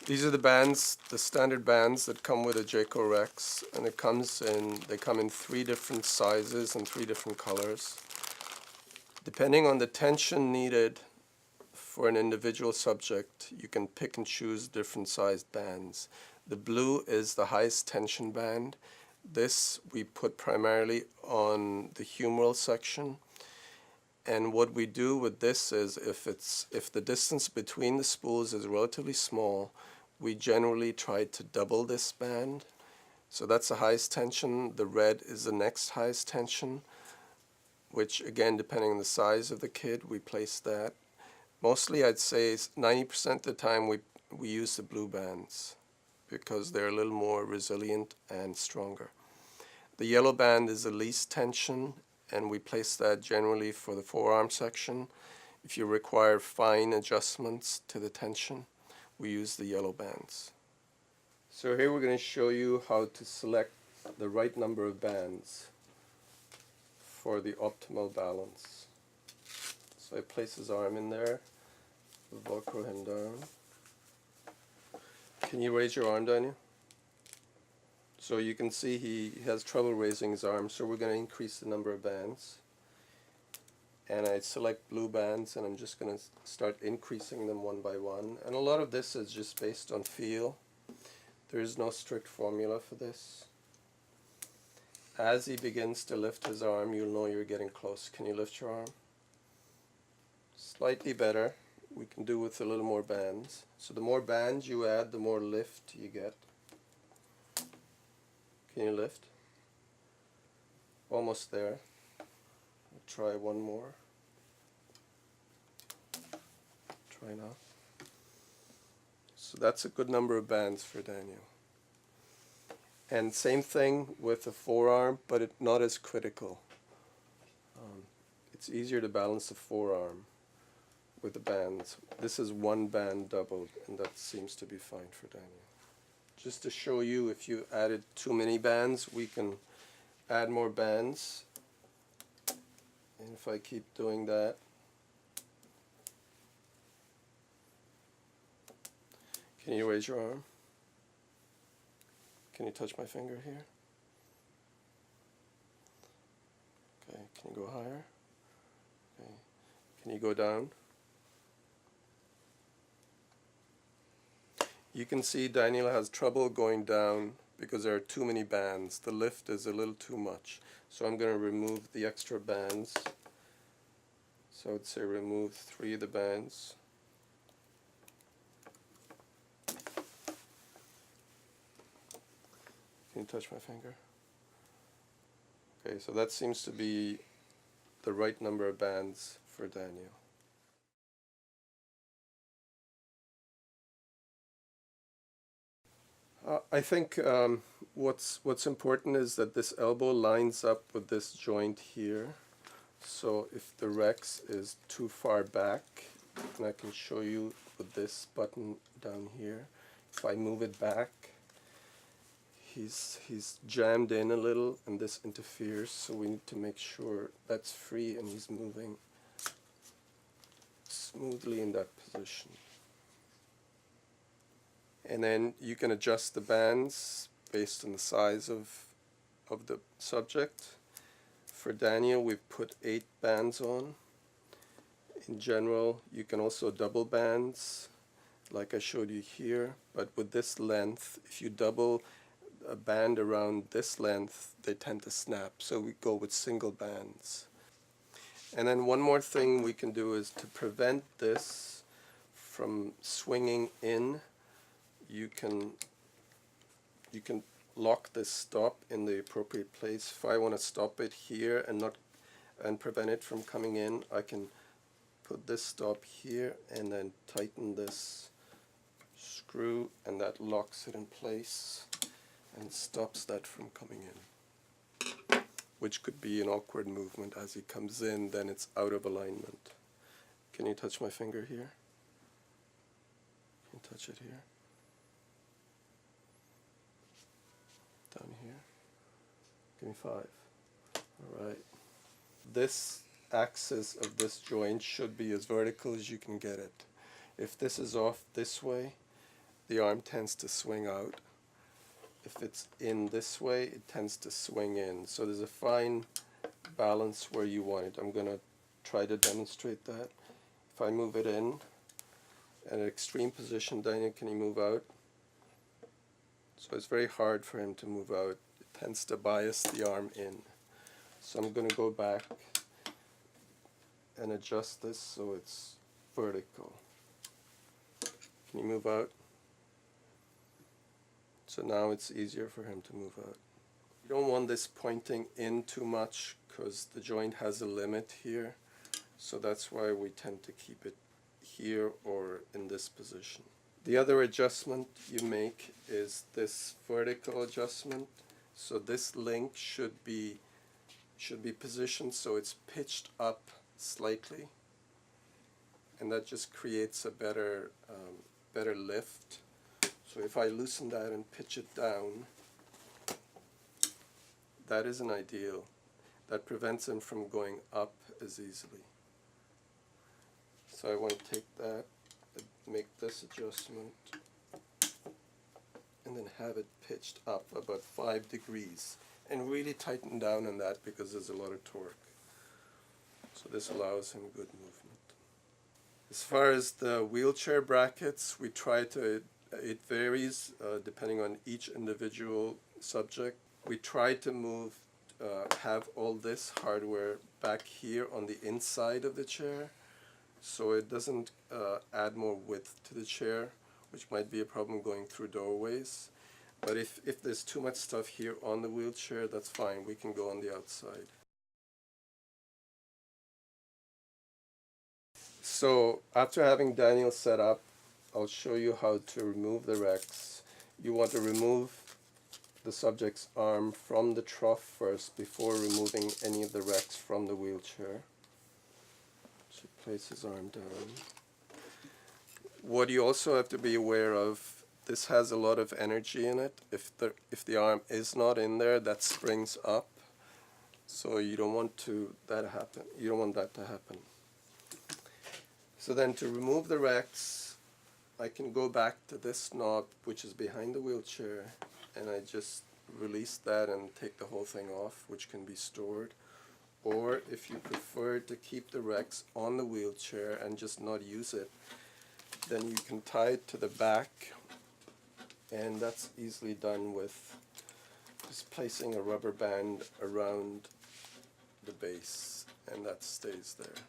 These are the bands, the standard bands that come with a Jaeco WREX, and they come in 3 different sizes and 3 different colors. Depending on the tension needed for an individual subject, you can pick and choose different sized bands. The blue is the highest tension band. This we put primarily on the humeral section. And what we do with this is if the distance between the spools is relatively small, we generally try to double this band. So that's the highest tension. The red is the next highest tension, which again, depending on the size of the kid, we place that. Mostly I'd say 90% of the time we use the blue bands because they're a little more resilient and stronger. The yellow band is the least tension, and we place that generally for the forearm section. If you require fine adjustments to the tension, we use the yellow bands. So here we're going to show you how to select the right number of bands for the optimal balance. So I place his arm in there, Velcro him down. Can you raise your arm, Daniel? So you can see he has trouble raising his arm, so we're going to increase the number of bands. And I select blue bands, and I'm just going to start increasing them one by one. And a lot of this is just based on feel. There is no strict formula for this. As he begins to lift his arm, you'll know you're getting close. Can you lift your arm? Slightly better. We can do with a little more bands. So the more bands you add, the more lift you get. Can you lift? Almost there. We'll try one more. Try now. So that's a good number of bands for Daniel. And same thing with the forearm, but not as critical. It's easier to balance the forearm with the bands. This is 1 band doubled, and that seems to be fine for Daniel. Just to show you, if you added too many bands, we can add more bands. And if I keep doing that, can you raise your arm? Can you touch my finger here? Okay, can you go higher? Okay, can you go down? You can see Daniel has trouble going down because there are too many bands. The lift is a little too much. So I'm going to remove the extra bands. So I'd say remove 3 of the bands. Can you touch my finger? Okay, so that seems to be the right number of bands for Daniel. I think what's important is that this elbow lines up with this joint here. So if the WREX is too far back, and I can show you with this button down here, if I move it back, he's jammed in a little, and this interferes, so we need to make sure that's free and he's moving smoothly in that position. And then you can adjust the bands based on the size of the subject. For Daniel, we've put 8 bands on. In general, you can also double bands, like I showed you here. But with this length, if you double a band around this length, they tend to snap. So we go with single bands. And then one more thing we can do is to prevent this from swinging in. You can lock this stop in the appropriate place. If I want to stop it here and prevent it from coming in, I can put this stop here and then tighten this screw, and that locks it in place and stops that from coming in, which could be an awkward movement. As he comes in, then it's out of alignment. Can you touch my finger here? Can you touch it here? Down Give me 5. All right. This axis of this joint should be as vertical as you can get it. If this is off this way, the arm tends to swing out. If it's in this way, it tends to swing in. So there's a fine balance where you want it. I'm going to try to demonstrate that. If I move it in at an extreme position, Daniel, can you move out? So it's very hard for him to move out. It tends to bias the arm in. So I'm going to go back and adjust this so it's vertical. Can you move out? So now it's easier for him to move out. You don't want this pointing in too much because the joint has a limit here. So that's why we tend to keep it here or in this position. The other adjustment you make is this vertical adjustment. So this link should be positioned so it's pitched up slightly, and that just creates a better lift. So if I loosen that and pitch it down, that isn't ideal. That prevents him from going up as easily. So I want to take that, make this adjustment, and then have it pitched up about 5 degrees, and really tighten down on that because there's a lot of torque. So this allows him good movement. As far as the wheelchair brackets, we try to, it varies depending on each individual subject. We try to have all this hardware back here on the inside of the chair, so it doesn't add more width to the chair, which might be a problem going through doorways. But if there's too much stuff here on the wheelchair, that's fine. We can go on the outside. So after having Daniel set up, I'll show you how to remove the WREX. You want to remove the subject's arm from the trough first before removing any of the WREX from the wheelchair. So place his arm down. What you also have to be aware of, this has a lot of energy in it. If the arm is not in there, that springs up. So you don't want that happen. You don't want that to happen. So then to remove the WREX, I can go back to this knob, which is behind the wheelchair, and I just release that and take the whole thing off, which can be stored. Or if you prefer to keep the WREX on the wheelchair and just not use it, then you can tie it to the back, and that's easily done with just placing a rubber band around the base, and that stays there.